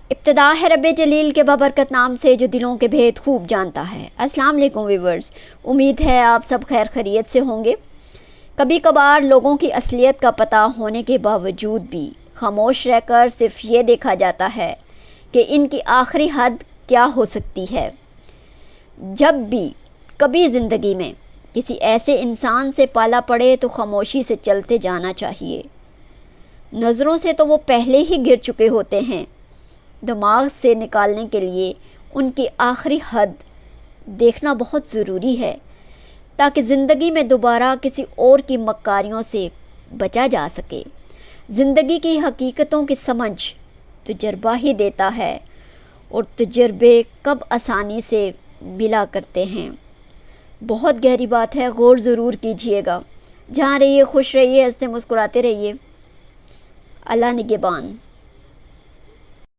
ابتدا ہے رب جلیل کے بابرکت نام سے جو دلوں کے بھید خوب جانتا ہے۔ السلام علیکم ویورز، امید ہے آپ سب خیر خیریت سے ہوں گے۔ کبھی کبھار لوگوں کی اصلیت کا پتہ ہونے کے باوجود بھی خاموش رہ کر صرف یہ دیکھا جاتا ہے کہ ان کی آخری حد کیا ہو سکتی ہے۔ جب بھی کبھی زندگی میں کسی ایسے انسان سے پالا پڑے تو خاموشی سے چلتے جانا چاہیے۔ نظروں سے تو وہ پہلے ہی گر چکے ہوتے ہیں، دماغ سے نکالنے کے لیے ان کی آخری حد دیکھنا بہت ضروری ہے، تاکہ زندگی میں دوبارہ کسی اور کی مکاریوں سے بچا جا سکے۔ زندگی کی حقیقتوں کی سمجھ تجربہ ہی دیتا ہے، اور تجربے کب آسانی سے ملا کرتے ہیں۔ بہت گہری بات ہے، غور ضرور کیجیے گا۔ جہاں رہیے خوش رہیے، ہنستے مسکراتے رہیے۔ اللہ نگہبان۔